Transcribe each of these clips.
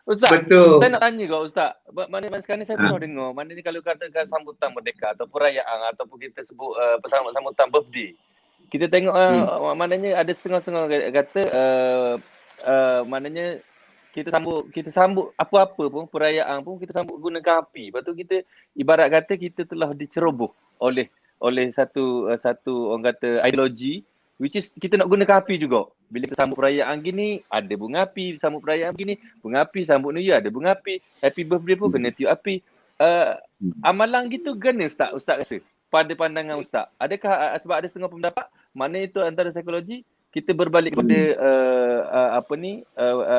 Ustaz, Betul. saya nak tanya kau Ustaz. Mana sekarang ni saya pernah dengar, maknanya kalau katakan sambutan merdeka atau perayaan ataupun kita sebut sambutan birthday. Kita tengok maknanya ada setengah-setengah kata maknanya kita sambut apa-apa pun perayaan pun kita sambut gunakan api. Lepas tu kita ibarat kata kita telah diceroboh oleh satu orang kata ideologi which is kita nak gunakan api juga. Bila kita sambut perayaan gini ada bunga api, sambut perayaan gini bunga api, sambut New Year ada bunga api, happy birthday pun kena tiup api. Amalan gitu kena Ustaz rasa pada pandangan Ustaz. Adakah sebab ada setengah pendapat mana itu antara psikologi kita berbalik kepada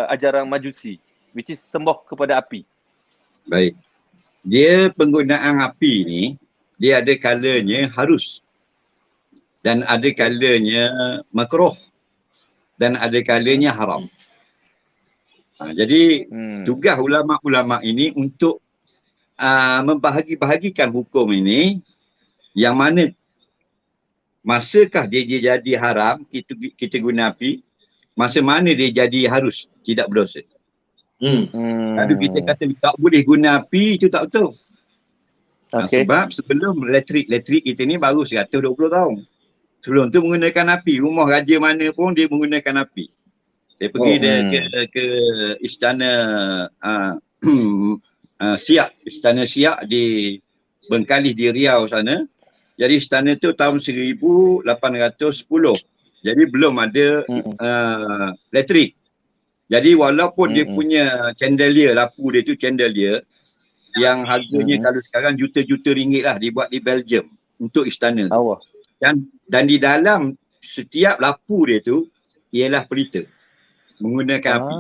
ajaran Majusi which is sembah kepada api. Baik. Dia penggunaan api ni dia ada kalanya harus dan ada kalanya makruh dan ada kalanya haram. Jadi tugas ulama-ulama ini untuk membahagi-bahagikan hukum ini yang mana masakah dia jadi haram kita guna api, masa mana dia jadi harus tidak berdosa. Kalau kita kata tak boleh guna api itu tak betul. Sebab sebelum elektrik kita ni baru 120 tahun. Sebelum tu menggunakan api. Rumah raja mana pun dia menggunakan api. Saya pergi ke istana Siak. Istana Siak di Bengkalis di Riau sana. Jadi istana tu tahun 1810. Jadi belum ada elektrik. Jadi walaupun dia punya chandelier, lampu dia tu chandelier yang harganya kalau sekarang juta-juta ringgit lah dibuat di Belgium untuk istana. Dan di dalam setiap lampu dia tu ialah pelita menggunakan api.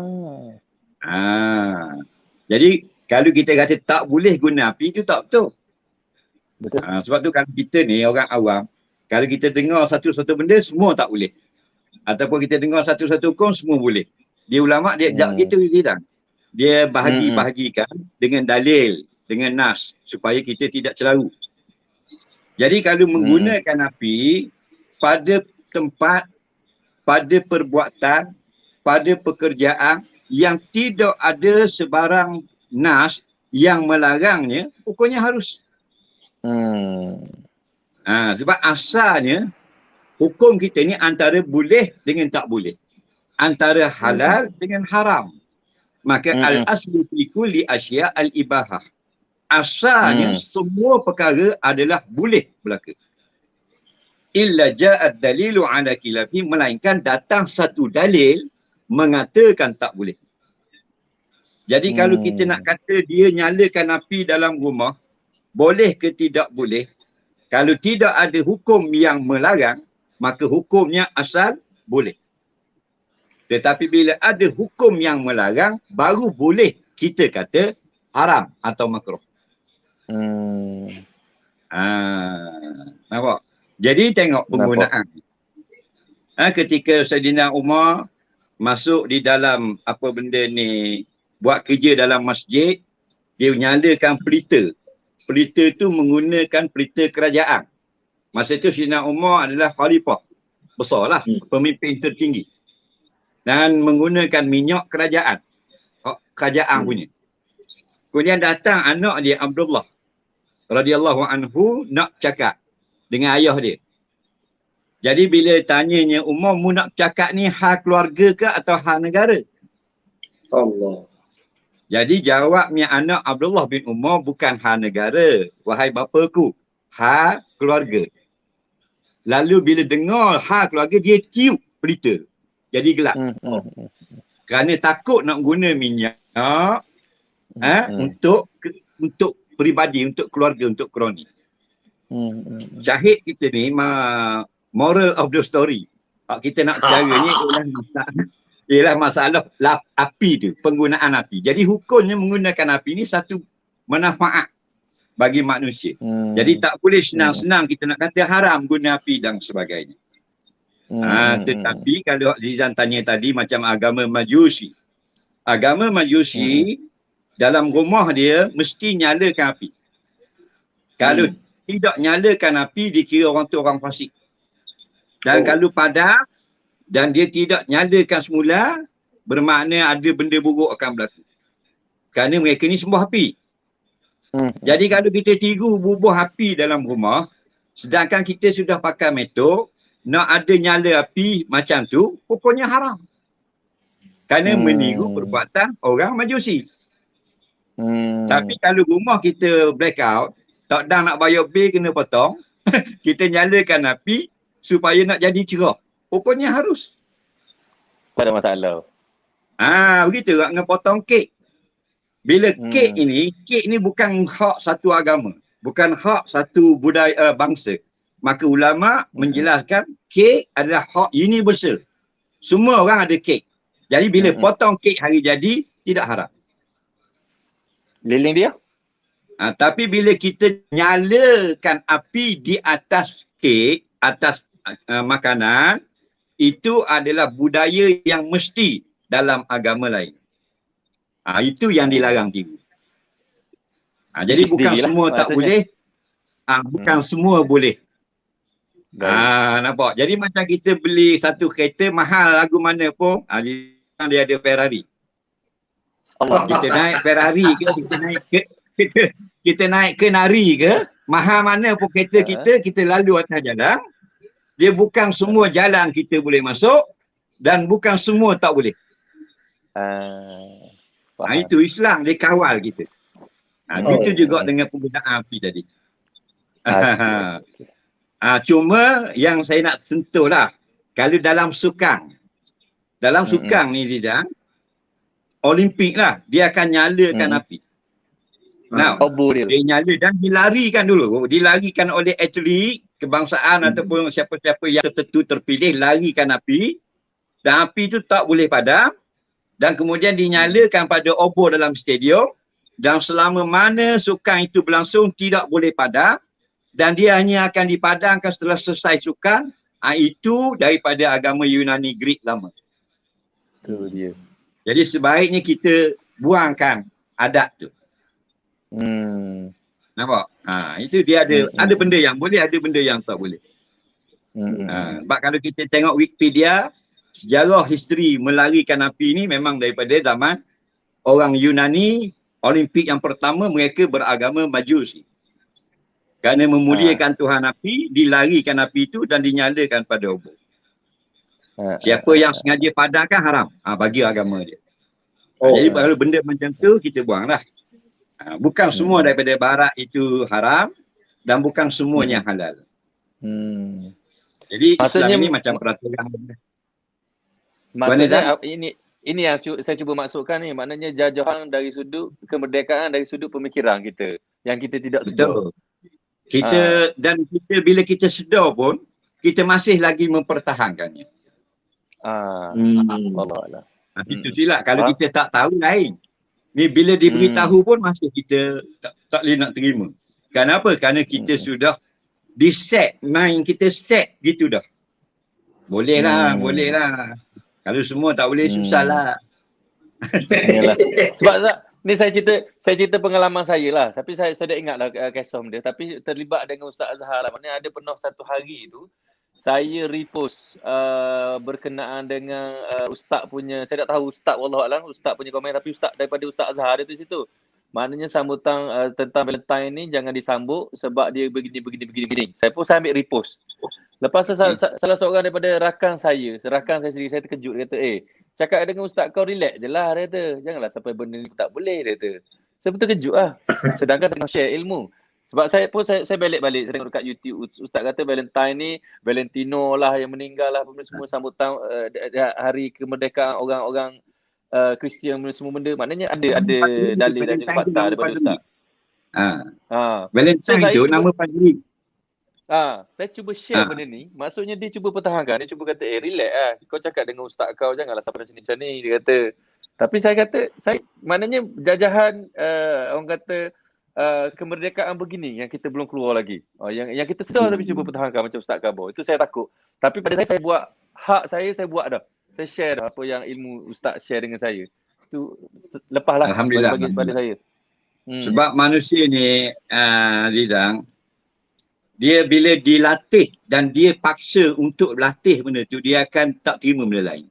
Jadi kalau kita kata tak boleh guna api itu tak betul. Sebab tu kalau kita ni orang awam, kalau kita dengar satu-satu benda semua tak boleh. Ataupun kita dengar satu-satu hukum semua boleh. Dia ulama dia gitu tidak. Dia bahagi-bahagikan dengan dalil, dengan nas supaya kita tidak celaru. Jadi kalau menggunakan api pada tempat, pada perbuatan, pada pekerjaan yang tidak ada sebarang nas yang melarangnya, hukumnya harus. Sebab asalnya hukum kita ni antara boleh dengan tak boleh. Antara halal dengan haram. Maka al-aslu fi kulli asya' al-ibahah. Asalnya semua perkara adalah boleh berlaku. Illa ja'ad dalilu ala khilafi, melainkan datang satu dalil mengatakan tak boleh. Jadi kalau kita nak kata dia nyalakan api dalam rumah, boleh ke tidak boleh? Kalau tidak ada hukum yang melarang, maka hukumnya asal boleh. Tetapi bila ada hukum yang melarang, baru boleh kita kata haram atau makruh. Nampak? Jadi tengok penggunaan. Ketika Saidina Umar masuk di dalam apa benda ni, buat kerja dalam masjid, dia nyalakan pelita. Pelita tu menggunakan pelita kerajaan. Masa tu Saidina Umar adalah khalifah. Besarlah, pemimpin tertinggi. Dan menggunakan minyak kerajaan. Kerajaan punya. Kemudian datang anak dia Abdullah radhiyallahu anhu nak cakap dengan ayah dia. Jadi bila tanyanya Umar, mu nak cakap ni hal keluarga ke atau hal negara? Allah. Jadi jawabnya anak Abdullah bin Umar, bukan hal negara, wahai bapaku, hal keluarga. Lalu bila dengar hal keluarga, dia tiup pelita. Jadi gelap. Kerana takut nak guna minyak untuk peribadi, untuk keluarga, untuk kroni. Syahid kita ni, moral of the story. Kita nak caranya ialah masalah api tu, penggunaan api. Jadi hukumnya menggunakan api ni satu manfaat bagi manusia. Jadi tak boleh senang-senang kita nak kata haram guna api dan sebagainya. Tetapi kalau Rizan tanya tadi macam agama Majusi. Agama Majusi dalam rumah dia mesti nyalakan api. Kalau tidak nyalakan api, dikira orang tu orang fasik. Dan kalau padam dan dia tidak nyalakan semula, bermakna ada benda buruk akan berlaku. Kerana mereka ni sembah api. Jadi kalau kita tiru bubuh api dalam rumah, sedangkan kita sudah pakai metod, nak ada nyala api macam tu, pokoknya haram. Kerana meniru perbuatan orang Majusi. Tapi kalau rumah kita blackout, tak dah nak bayar bil kena potong, kita nyalakan api supaya nak jadi cerah. Pokoknya harus. Tak ada masalah. Begitu nak dengan potong kek. Bila kek ni bukan hak satu agama. Bukan hak satu budaya bangsa. Maka ulama menjelaskan kek adalah hak universal. Semua orang ada kek. Jadi bila potong kek hari jadi, tidak haram. Lilin dia? Tapi bila kita nyalakan api di atas kek, atas makanan, itu adalah budaya yang mesti dalam agama lain. Itu yang dilarang tiru. Jadi bukan semua tak boleh. Bukan semua boleh. Nampak? Jadi macam kita beli satu kereta mahal lagu mana pun, dia ada Ferrari. Kita naik Ferrari ke, kita naik ke nari ke, mahal mana pun kereta kita lalu atas jalan, dia bukan semua jalan kita boleh masuk dan bukan semua tak boleh. Itu Islam, dia kawal kita. Itu juga dengan penggunaan api tadi. Cuma yang saya nak sentuh lah, kalau dalam sukan ni Zidane, Olimpik lah, dia akan nyalakan api. Dia nyala dan dilarikan dulu. Dilarikan oleh atlet kebangsaan ataupun siapa-siapa yang tertentu terpilih, larikan api. Dan api itu tak boleh padam. Dan kemudian dinyalakan pada obor dalam stadium. Dan selama mana sukan itu berlangsung tidak boleh padam. Dan dia hanya akan dipadamkan setelah selesai sukan. Itu daripada agama Yunani Greek lama. Itu dia. Jadi sebaiknya kita buangkan adat tu. Nampak? Itu dia ada benda yang boleh, ada benda yang tak boleh. Sebab kalau kita tengok Wikipedia, sejarah history melarikan api ni memang daripada zaman orang Yunani. Olimpik yang pertama mereka beragama Majusi. Kerana memuliakan Tuhan api, dilarikan api itu dan dinyalakan pada obor. Siapa yang sengaja padamkan haram bagi agama dia. Jadi kalau benda macam tu kita buanglah. Bukan semua daripada barat itu haram dan bukan semuanya halal. Jadi Islam ini macam peraturan. Maksudnya ini yang saya cuba masukkan ni, maknanya jajahan dari sudut kemerdekaan, dari sudut pemikiran kita yang kita tidak sedar. Kita dan kita bila kita sedar pun kita masih lagi mempertahankannya. Allah. Itu silap. Kalau kita tak tahu lain. Ni bila diberitahu pun masih kita tak boleh nak terima. Kenapa? Kerana kita sudah di-set, mind kita set gitu dah. Boleh lah. Kalau semua tak boleh, susah lah. Sebab ni saya cerita pengalaman saya lah. Tapi saya dah ingat lah kesom dia. Tapi terlibat dengan Ustaz Azhar lah. Maknanya ada pernah satu hari tu, saya repost berkenaan dengan ustaz punya, saya tak tahu ustaz wallahualam, ustaz punya komen, tapi ustaz daripada Ustaz Azhar dia tu situ. Maknanya sambutan tentang Valentine ni jangan disambut sebab dia begini. Saya ambil repost. Lepas tu salah seorang daripada rakan saya sendiri, saya terkejut, dia kata, cakap dengan ustaz kau relax je lah, dia kata. Janganlah sampai benda ni tak boleh, dia kata. Saya pun terkejut lah. Sedangkan saya nak share ilmu. Sebab saya balik-balik, saya tengok dekat YouTube, ustaz kata Valentine ni, Valentino lah yang meninggal lah, semua sambutan hari kemerdekaan orang-orang Kristian, semua benda. Maknanya ada dalil dan juga fakta daripada ustaz. Valentine tu nama Padri. Saya cuba share benda ni, maksudnya dia cuba pertahankan, dia cuba kata, relax lah, kau cakap dengan ustaz kau, janganlah sampai macam ni, dia kata. Tapi saya kata, maknanya jajahan orang kata kemerdekaan begini yang kita belum keluar lagi. Yang kita sedar tapi cuba pertahankan macam Ustaz Kabur. Itu saya takut. Tapi pada saya buat hak saya buat dah. Saya share dah apa yang ilmu Ustaz share dengan saya. Itu lepaslah bagi pada saya. Sebab manusia ni Lidang, dia bila dilatih dan dia paksa untuk latih benda tu, dia akan tak terima benda lain.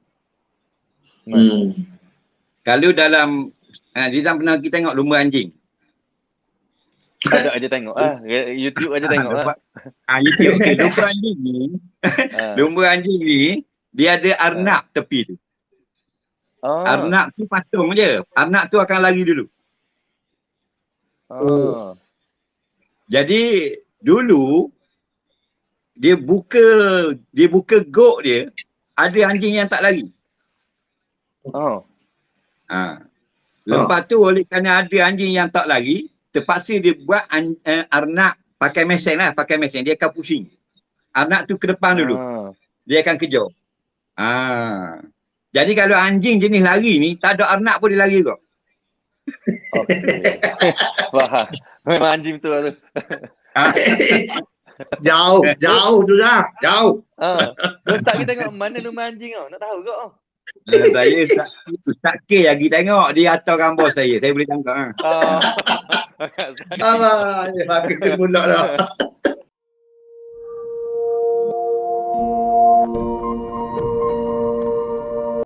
Kalau dalam dia tak pernah kita tengok lumba anjing. Ada aja tengok YouTube aja tengok YouTube. Okay, lumba anjing ni, lumba anjing ni dia ada arnab tepi tu. Arnab tu patung je. Arnab tu akan lari dulu. Jadi dulu dia buka gok dia, ada anjing yang tak lari. Lepas tu oleh kerana ada anjing yang tak lari, terpaksa dia buat arnab pakai mesin lah, dia akan pusing. Arnab tu ke depan dulu. Dia akan kejar. Jadi kalau anjing jenis lari ni, tak ada arnab pun dia lari kok. Okey. Faham. Memang anjing tu lah tu. Jauh tu dah. Jauh. Ustaz kita tengok mana lumba anjing kau? Nak tahu kau? Saya Ustaz K lagi tengok dia atas gambar saya boleh tangkap. Alah, kita pula dah.